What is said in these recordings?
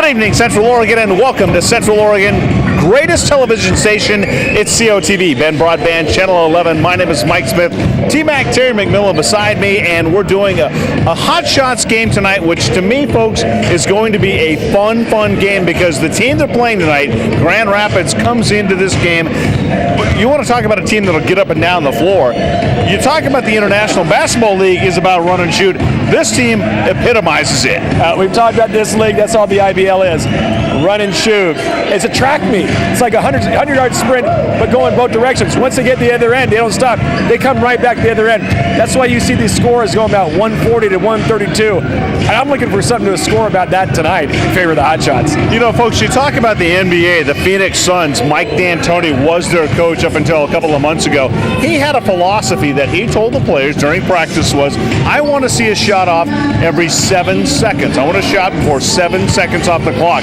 evening, Central Oregon, and welcome to Central Oregon greatest television station. It's COTV, Ben Broadband, Channel 11. My name is Mike Smith. T-Mac, Terry McMillan beside me, and we're doing a Hot Shots game tonight, which to me, folks, is going to be a fun game because the team they're playing tonight, Grand Rapids, comes into this game. You want to talk about a team that'll get up and down the floor. You talk about the International Basketball League is about run and shoot. This team epitomizes it. We've talked about this league. That's all the IBL is. Run and shoot. It's a track meet. It's like a 100-yard sprint, but going both directions. Once they get to the other end, they don't stop. They come right back to the other end. That's why you see these scores going about 140 to 132. And I'm looking for something to score about that tonight in favor of the Hot Shots. You know, folks, you talk about the NBA, the Phoenix Suns. Mike D'Antoni was their coach up until a couple of months ago. He had a philosophy that he told the players during practice was, I want to see a shot off every 7 seconds. I want a shot before 7 seconds off the clock.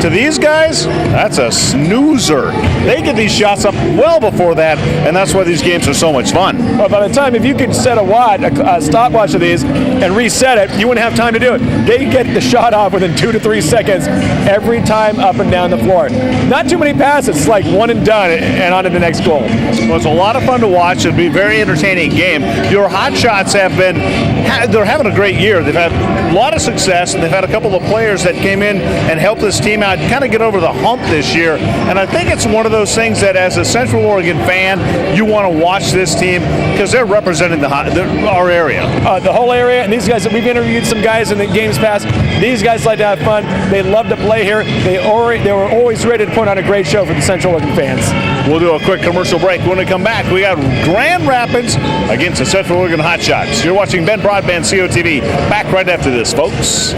To these guys, that's a snoozer. They get these shots up well before that, and that's why these games are so much fun. Well, by the time, if you could set a stopwatch of these and reset it, you wouldn't have time to do it. They get the shot off within 2 to 3 seconds every time up and down the floor. Not too many passes. It's like one and done and on to the next goal. Well, it's a lot of fun to watch. It'll be a very entertaining game. Your Hot Shots they're having a great year. They've had a lot of success, and they've had a couple of players that came in and helped this team out kind of get over the hump this year. And I think it's one of those things that as a Central Oregon fan, you want to watch this team because they're representing our area. The whole area, and these guys, we've interviewed some guys in the games past. These guys like to have fun. They love to play here. They were always ready to put on a great show for the Central Oregon fans. We'll do a quick commercial break. When we come back, we got Grand Rapids against the Central Oregon Hot Shots. You're watching Ben Broadband, COTV. Back right after this, folks.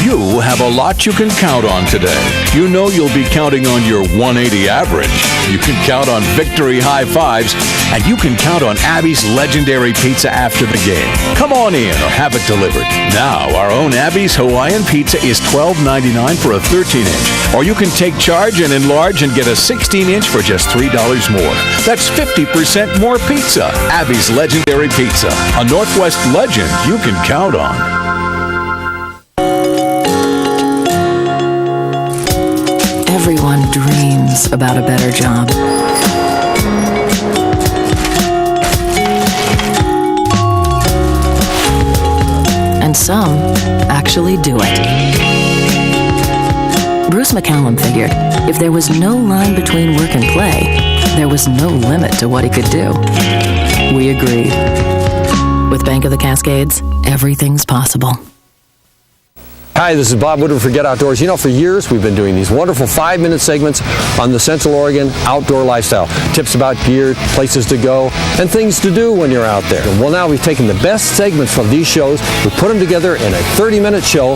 You have a lot you can count on today. You know you'll be counting on your 180 average. You can count on victory high fives, and you can count on Abby's legendary pizza after the game. Come on in or have it delivered. Now, our own Abby's Hawaiian pizza is $12.99 for a 13-inch. Or you can take charge and enlarge and get a 16-inch for just $3 more. That's 50% more pizza. Abby's legendary pizza, a Northwest legend you can count on. Everyone dreams about a better job. And some actually do it. Bruce McCallum figured if there was no line between work and play, there was no limit to what he could do. We agreed. With Bank of the Cascades, everything's possible. Hi, this is Bob Woodward for Get Outdoors. You know, for years we've been doing these wonderful 5-minute segments on the Central Oregon outdoor lifestyle. Tips about gear, places to go, and things to do when you're out there. Well, now we've taken the best segments from these shows, we put them together in a 30-minute show,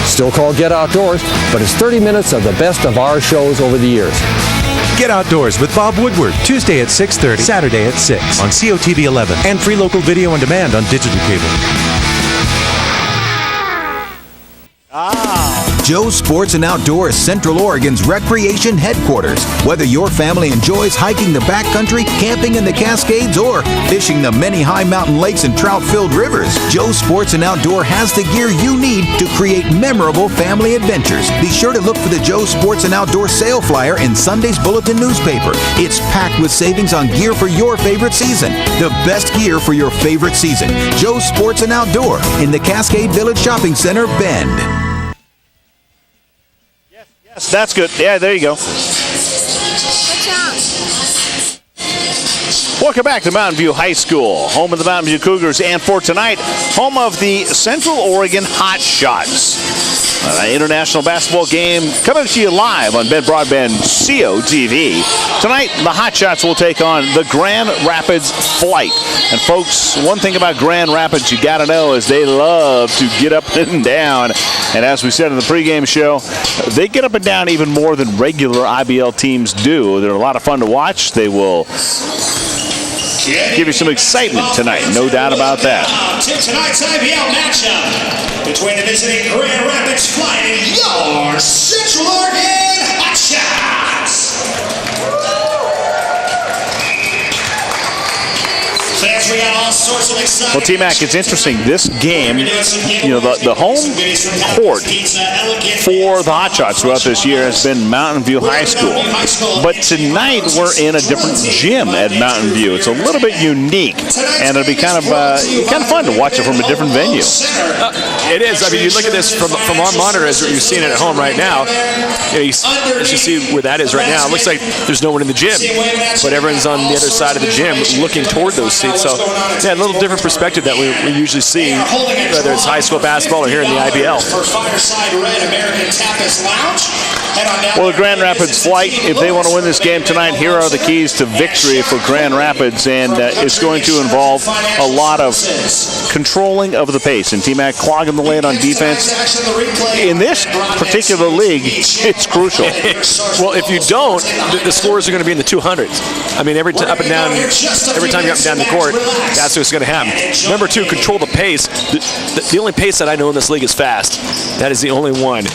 still called Get Outdoors, but it's 30 minutes of the best of our shows over the years. Get Outdoors with Bob Woodward, Tuesday at 6:30, Saturday at 6 on COTV 11, and free local video on demand on digital cable. Joe's Sports and Outdoors, Central Oregon's recreation headquarters. Whether your family enjoys hiking the backcountry, camping in the Cascades, or fishing the many high mountain lakes and trout-filled rivers, Joe's Sports and Outdoor has the gear you need to create memorable family adventures. Be sure to look for the Joe's Sports and Outdoor sale flyer in Sunday's Bulletin newspaper. It's packed with savings on gear for your favorite season. The best gear for your favorite season. Joe's Sports and Outdoor in the Cascade Village Shopping Center, Bend. Yes, that's good. Yeah, there you go. Welcome back to Mountain View High School, home of the Mountain View Cougars, and for tonight, home of the Central Oregon Hot Shots. International basketball game coming to you live on Ben Broadband COTV. Tonight, the Hot Shots will take on the Grand Rapids Flight. And folks, one thing about Grand Rapids you got to know is they love to get up and down. And as we said in the pregame show, they get up and down even more than regular IBL teams do. They're a lot of fun to watch. They will give you some excitement tonight, no doubt about that. Tonight's IBL matchup between the visiting Grand Rapids Flight and your Well, T-Mac, it's interesting. This game, the home court for the Hotshots throughout this year has been Mountain View High School. But tonight we're in a different gym at Mountain View. It's a little bit unique, and it'll be kind of fun to watch it from a different venue. It is. I mean, you look at this from our monitor as you're seeing it at home right now. You see where that is right now. It looks like there's no one in the gym, but everyone's on the other side of the gym looking toward those seats. So, yeah, a little different perspective that we usually see, whether it's high school basketball or here in the IBL. Well, the Grand Rapids Flight, if they want to win this game tonight, here are the keys to victory for Grand Rapids, and it's going to involve a lot of controlling of the pace. And T-Mac clogging the lane on defense. In this particular league, it's crucial. Well, if you don't, the scores are going to be in the 200s. I mean, every time you're up and down the court, that's what's going to happen. Number two, control the pace. The only pace that I know in this league is fast. That is the only one.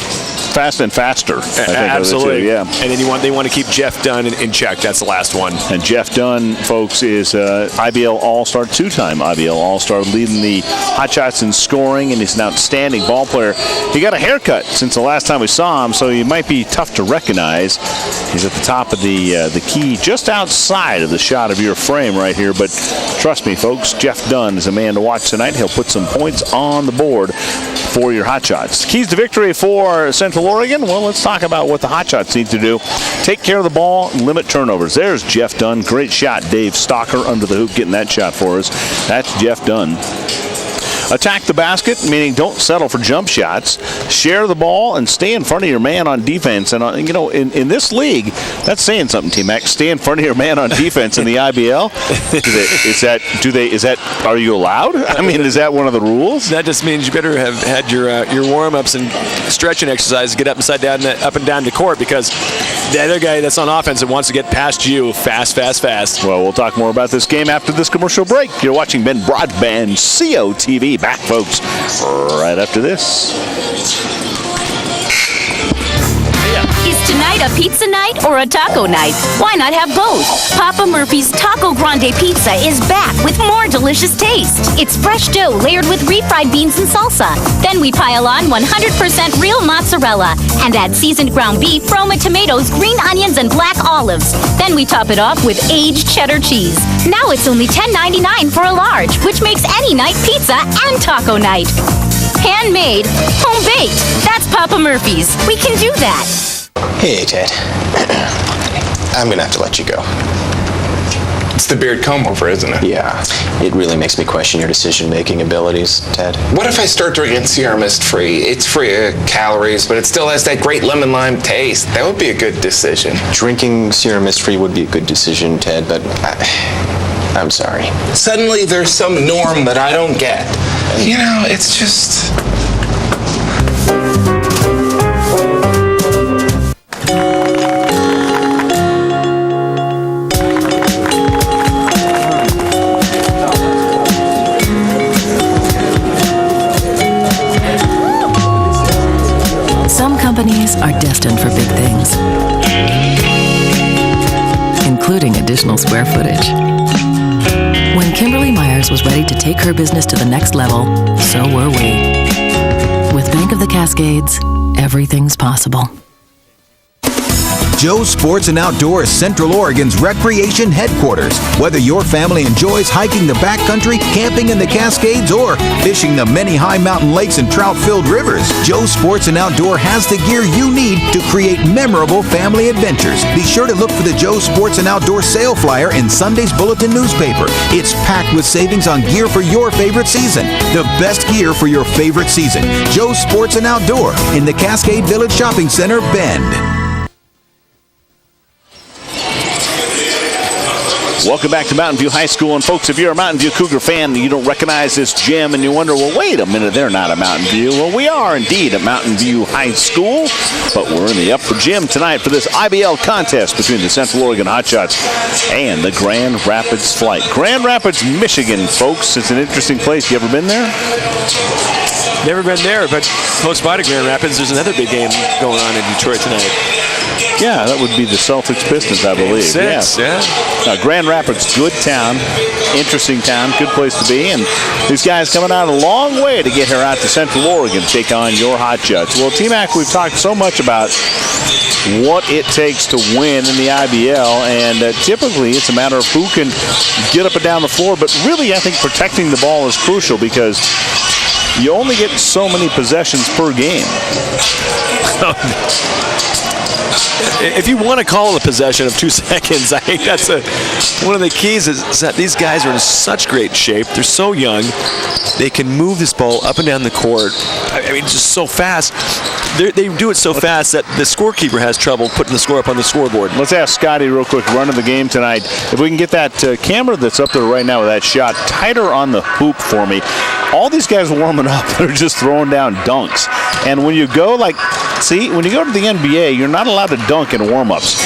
Fast and faster. Absolutely, yeah. And then they want to keep Jeff Dunn in check. That's the last one. And Jeff Dunn, folks, is IBL All-Star, two-time IBL All-Star, leading the Hotshots in scoring, and he's an outstanding ball player. He got a haircut since the last time we saw him, so he might be tough to recognize. He's at the top of the key, just outside of the shot of your frame right here. But trust me, folks, Jeff Dunn is a man to watch tonight. He'll put some points on the board for your Hotshots. Keys to victory for Central Oregon? Well, let's talk about what the Hotshots need to do. Take care of the ball, limit turnovers. There's Jeff Dunn. Great shot. Dave Stalker under the hoop getting that shot for us. That's Jeff Dunn. Attack the basket, meaning don't settle for jump shots. Share the ball and stay in front of your man on defense. And in this league, that's saying something, T-Mac. Stay in front of your man on defense in the IBL. Are you allowed? I mean, is that one of the rules? That just means you better have had your warm-ups and stretching exercises, get up and down the court, because the other guy that's on offense that wants to get past you fast. Well, we'll talk more about this game after this commercial break. You're watching Ben Broadband COTV. Back, folks, right after this. Is tonight a pizza night or a taco night? Why not have both? Papa Murphy's Taco Grande Pizza is back with more delicious taste. It's fresh dough layered with refried beans and salsa. Then we pile on 100% real mozzarella and add seasoned ground beef, Roma tomatoes, green onions, and black olives. Then we top it off with aged cheddar cheese. Now it's only $10.99 for a large, which makes any night pizza and taco night. Handmade, home-baked. That's Papa Murphy's. We can do that. Hey, Ted. I'm gonna have to let you go. It's the beard comb over, isn't it? Yeah. It really makes me question your decision-making abilities, Ted. What if I start drinking Sierra Mist free? It's free of calories, but it still has that great lemon lime taste. That would be a good decision. Drinking Sierra Mist free would be a good decision, Ted, but I'm sorry. Suddenly there's some norm that I don't get. It's just... Some companies are destined for big things, including additional square footage. When Kimberly Myers was ready to take her business to the next level, so were we. With Bank of the Cascades, everything's possible. Joe's Sports and Outdoor is Central Oregon's recreation headquarters. Whether your family enjoys hiking the backcountry, camping in the Cascades, or fishing the many high mountain lakes and trout-filled rivers, Joe's Sports and Outdoor has the gear you need to create memorable family adventures. Be sure to look for the Joe's Sports and Outdoor sale flyer in Sunday's Bulletin newspaper. It's packed with savings on gear for your favorite season. The best gear for your favorite season. Joe's Sports and Outdoor in the Cascade Village Shopping Center, Bend. Welcome back to Mountain View High School. And folks, if you're a Mountain View Cougar fan and you don't recognize this gym and you wonder, well, wait a minute, they're not at Mountain View. Well, we are indeed at Mountain View High School, but we're in the upper gym tonight for this IBL contest between the Central Oregon Hotshots and the Grand Rapids Flight. Grand Rapids, Michigan, folks. It's an interesting place. You ever been there? Never been there, but close by to Grand Rapids, there's another big game going on in Detroit tonight. Yeah, that would be the Celtics Pistons, I believe. Yeah. Grand Rapids, good town, interesting town, good place to be. And these guys coming out a long way to get here out to Central Oregon to take on your Hot Shots. Well, T-Mac, we've talked so much about what it takes to win in the IBL, and typically it's a matter of who can get up and down the floor. But really, I think protecting the ball is crucial because you only get so many possessions per game. If you want to call it a possession of 2 seconds, I think that's one of the keys is that these guys are in such great shape. They're so young. They can move this ball up and down the court. I mean, just so fast. They do it so fast that the scorekeeper has trouble putting the score up on the scoreboard. Let's ask Scotty real quick, running the game tonight. If we can get that camera that's up there right now with that shot tighter on the hoop for me. All these guys warming up, they're just throwing down dunks. And when you go when you go to the NBA, you're not allowed to dunk in warm-ups.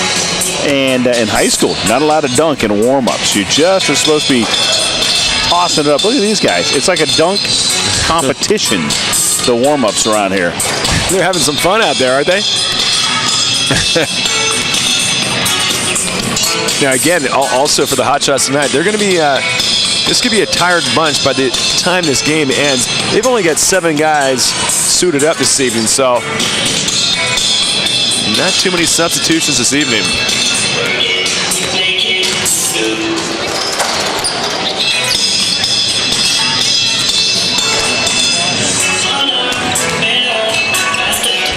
And in high school, not allowed to dunk in warm-ups. You just are supposed to be tossing it up. Look at these guys. It's like a dunk competition, the warm-ups around here. They're having some fun out there, aren't they? Now, again, also for the Hot Shots tonight, they're going to be this could be a tired bunch by the time this game ends. They've only got 7 guys suited up this evening, so not too many substitutions this evening.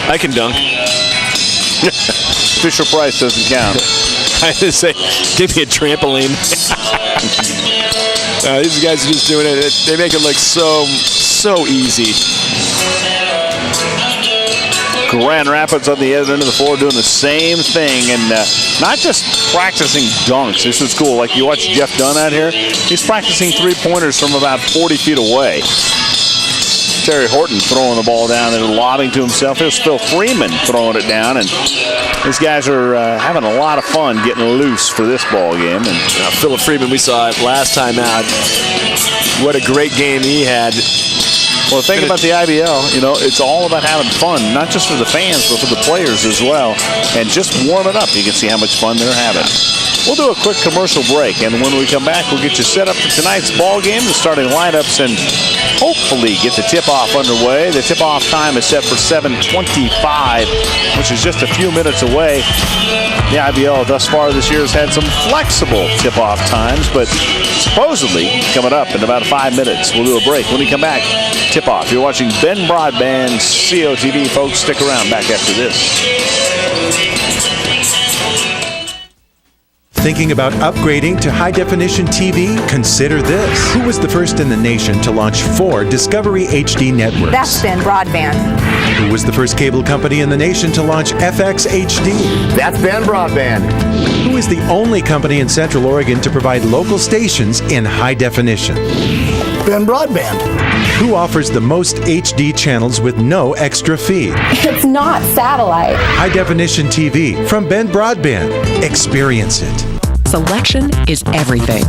I can dunk. Fisher Price doesn't count. I just say, give me a trampoline. These guys are just doing it. They make it look so easy. Grand Rapids on the other end of the floor doing the same thing, and not just practicing dunks. This is cool. Like you watch Jeff Dunn out here, he's practicing three-pointers from about 40 feet away. Terry Horton throwing the ball down there, lobbing to himself. Here's Phil Freeman throwing it down, and these guys are having a lot of fun getting loose for this ball game. And Philip Freeman, we saw it last time out. What a great game he had. Well, the thing about the IBL, it's all about having fun, not just for the fans, but for the players as well. And just warm it up. You can see how much fun they're having. We'll do a quick commercial break, and when we come back, we'll get you set up for tonight's ball game, the starting lineups, and hopefully get the tip-off underway. The tip-off time is set for 7:25, which is just a few minutes away. The IBL thus far this year has had some flexible tip-off times, but supposedly coming up in about 5 minutes. We'll do a break. When we come back, tip-off. You're watching Ben Broadband, COTV. Folks, stick around. Back after this. Thinking about upgrading to high-definition TV? Consider this. Who was the first in the nation to launch 4 Discovery HD networks? That's Ben Broadband. Who was the first cable company in the nation to launch FX HD? That's Ben Broadband. Who is the only company in Central Oregon to provide local stations in high definition? Ben Broadband. Who offers the most HD channels with no extra fee? It's not satellite. High-definition TV from Ben Broadband. Experience it. Selection is everything.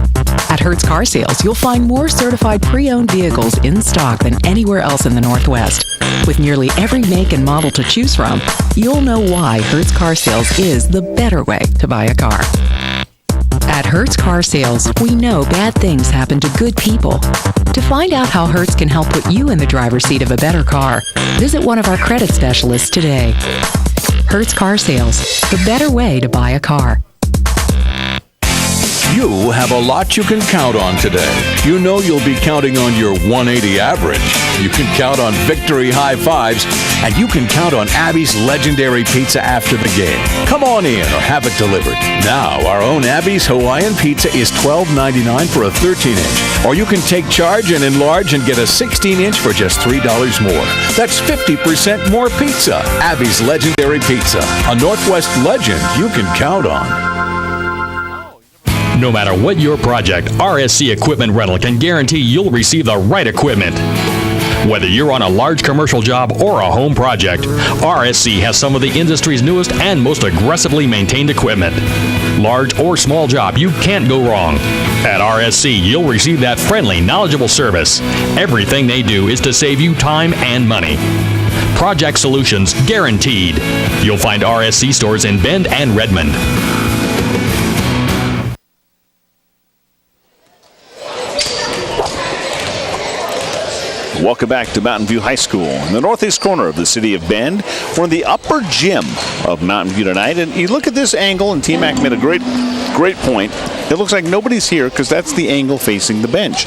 At Hertz Car Sales, you'll find more certified pre-owned vehicles in stock than anywhere else in the Northwest. With nearly every make and model to choose from, you'll know why Hertz Car Sales is the better way to buy a car. At Hertz Car Sales, we know bad things happen to good people. To find out how Hertz can help put you in the driver's seat of a better car, visit one of our credit specialists today. Hertz Car Sales, the better way to buy a car. You have a lot you can count on today. You know you'll be counting on your 180 average. You can count on victory high fives, and you can count on Abby's legendary pizza after the game. Come on in or have it delivered. Now, our own Abby's Hawaiian pizza is $12.99 for a 13-inch. Or you can take charge and enlarge and get a 16-inch for just $3 more. That's 50% more pizza. Abby's legendary pizza, a Northwest legend you can count on. No matter what your project, RSC Equipment Rental can guarantee you'll receive the right equipment. Whether you're on a large commercial job or a home project, RSC has some of the industry's newest and most aggressively maintained equipment. Large or small job, you can't go wrong. At RSC, you'll receive that friendly, knowledgeable service. Everything they do is to save you time and money. Project solutions guaranteed. You'll find RSC stores in Bend and Redmond. Welcome back to Mountain View High School in the northeast corner of the city of Bend. We're in the upper gym of Mountain View tonight, and you look at this angle, and T-Mac made a great point. It looks like nobody's here because that's the angle facing the bench.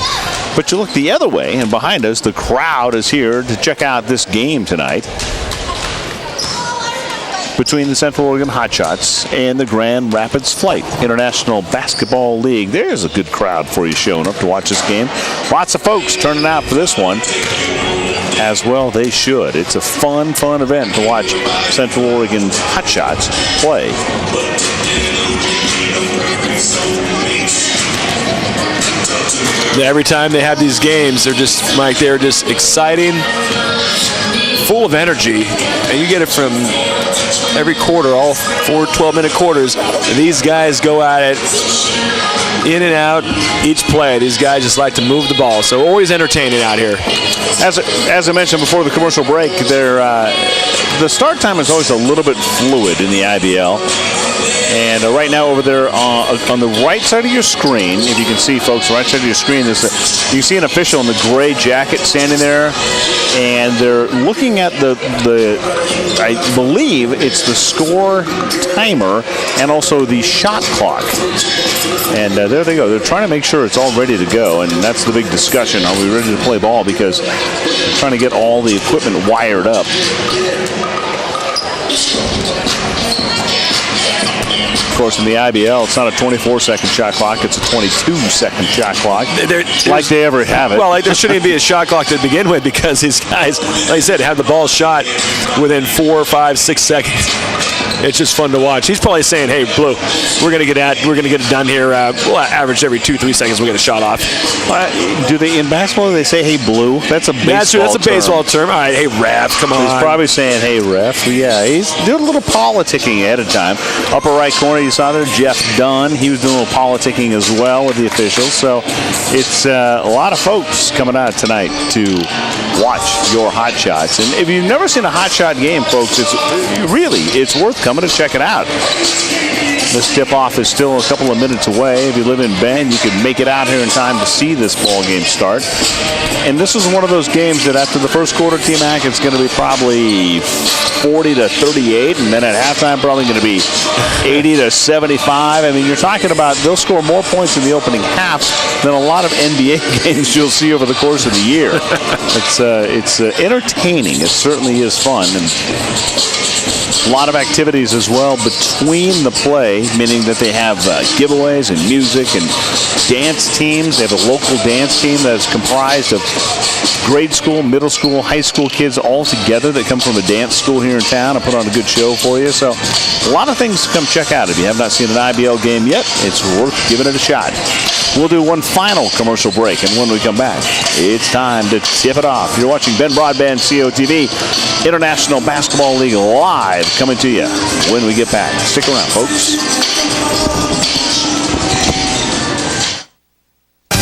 But you look the other way, and behind us, the crowd is here to check out this game tonight between the Central Oregon Hotshots and the Grand Rapids Flight International Basketball League. There's a good crowd for you showing up to watch this game. Lots of folks turning out for this one. As well they should. It's a fun event to watch Central Oregon's Hotshots play. Every time they have these games, they're just exciting, full of energy, and you get it from every quarter, all 4 12-minute quarters. And these guys go at it in and out each play. These guys just like to move the ball, so always entertaining out here. As I mentioned before the commercial break, the start time is always a little bit fluid in the IBL. And right now over there on the right side of your screen, if you can see, folks, the right side of your screen, you can see an official in the gray jacket standing there, and they're looking at I believe it's the score timer and also the shot clock. And there they go. They're trying to make sure it's all ready to go, and that's the big discussion. Are we ready to play ball? Because they're trying to get all the equipment wired up. Of course, in the IBL, it's not a 24-second shot clock. It's a 22-second shot clock, like they ever have it. Well, there shouldn't even be a shot clock to begin with because these guys, like I said, have the ball shot within 4, 5, 6 seconds. It's just fun to watch. He's probably saying, "Hey, Blue, we're gonna get it done here. We'll average every 2-3 seconds. We get a shot off." Do they in basketball? They say, "Hey, Blue." That's a baseball term. All right, hey, ref, come on. He's probably saying, "Hey, ref." Yeah, he's doing a little politicking ahead of time. Upper right corner, you saw there, Jeff Dunn. He was doing a little politicking as well with the officials. So it's a lot of folks coming out tonight to watch your hot shots. And if you've never seen a hot shot game, folks, it's worth coming to check it out. This tip-off is still a couple of minutes away. If you live in Bend, you can make it out here in time to see this ball game start. And this is one of those games that after the first quarter, T-Mac, it's going to be probably 40-38, and then at halftime probably going to be 80-75. I mean, you're talking about they'll score more points in the opening half than a lot of NBA games you'll see over the course of the year. It's entertaining. It certainly is fun. And a lot of activities as well between the play, meaning that they have giveaways and music and dance teams. They have a local dance team that is comprised of grade school, middle school, high school kids all together that come from a dance school here in town and put on a good show for you. So a lot of things to come check out. If you have not seen an IBL game yet, it's worth giving it a shot. We'll do one final commercial break, and when we come back, it's time to tip it off. You're watching Ben Broadband COTV, International Basketball League live, coming to you when we get back. Stick around, folks.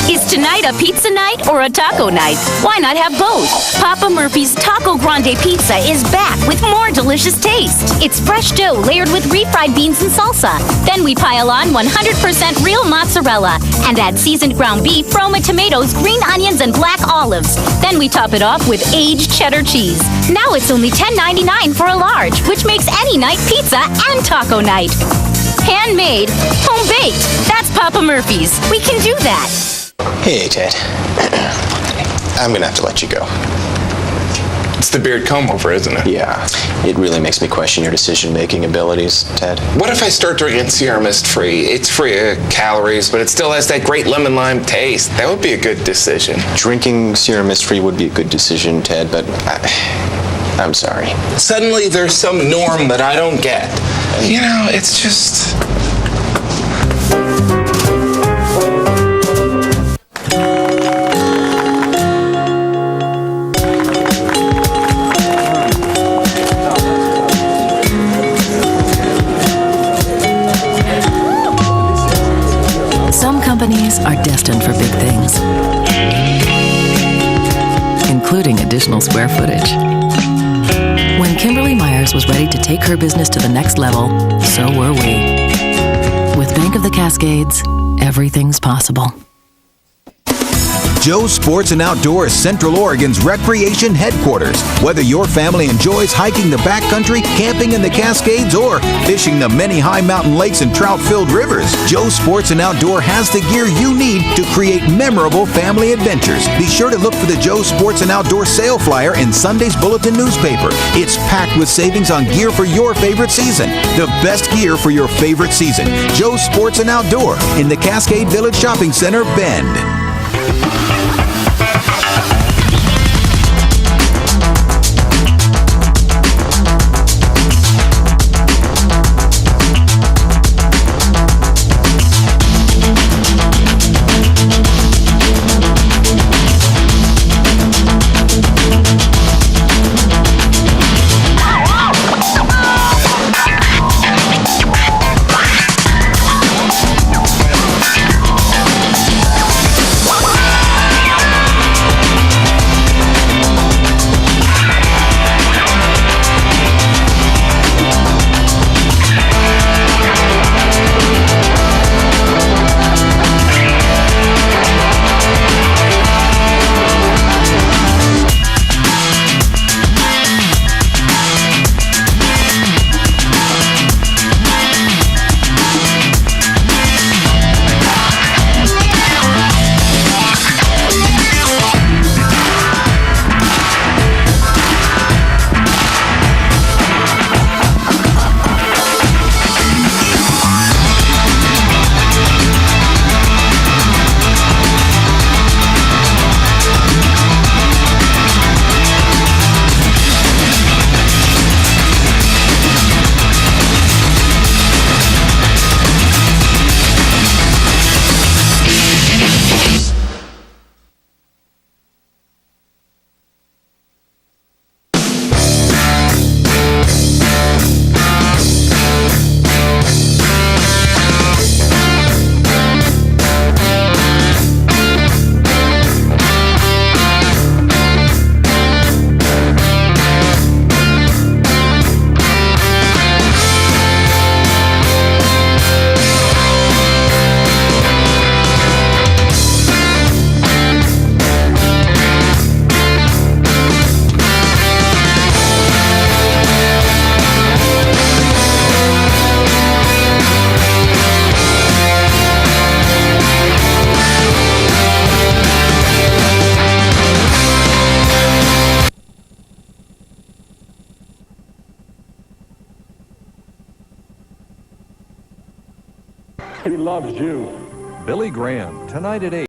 Is tonight a pizza night or a taco night? Why not have both? Papa Murphy's Taco Grande Pizza is back with more delicious taste. It's fresh dough layered with refried beans and salsa. Then we pile on 100% real mozzarella and add seasoned ground beef, Roma tomatoes, green onions, and black olives. Then we top it off with aged cheddar cheese. Now it's only $10.99 for a large, which makes any night pizza and taco night. Handmade, home-baked. That's Papa Murphy's. We can do that. Hey, Ted. I'm gonna have to let you go. It's the beard comb over, isn't it? Yeah. It really makes me question your decision-making abilities, Ted. What if I start drinking Sierra Mist free? It's free of calories, but it still has that great lemon lime taste. That would be a good decision. Drinking Sierra Mist free would be a good decision, Ted, but I'm sorry. Suddenly there's some norm that I don't get. You know, it's just... companies are destined for big things, including additional square footage. When Kimberly Myers was ready to take her business to the next level, so were we. With Bank of the Cascades, everything's possible. Joe's Sports and Outdoors, Central Oregon's recreation headquarters. Whether your family enjoys hiking the backcountry, camping in the Cascades, or fishing the many high mountain lakes and trout-filled rivers, Joe's Sports and Outdoor has the gear you need to create memorable family adventures. Be sure to look for the Joe's Sports and Outdoor sale flyer in Sunday's Bulletin newspaper. It's packed with savings on gear for your favorite season. The best gear for your favorite season. Joe's Sports and Outdoor in the Cascade Village Shopping Center, Bend. He loves you. Billy Graham, tonight at 8.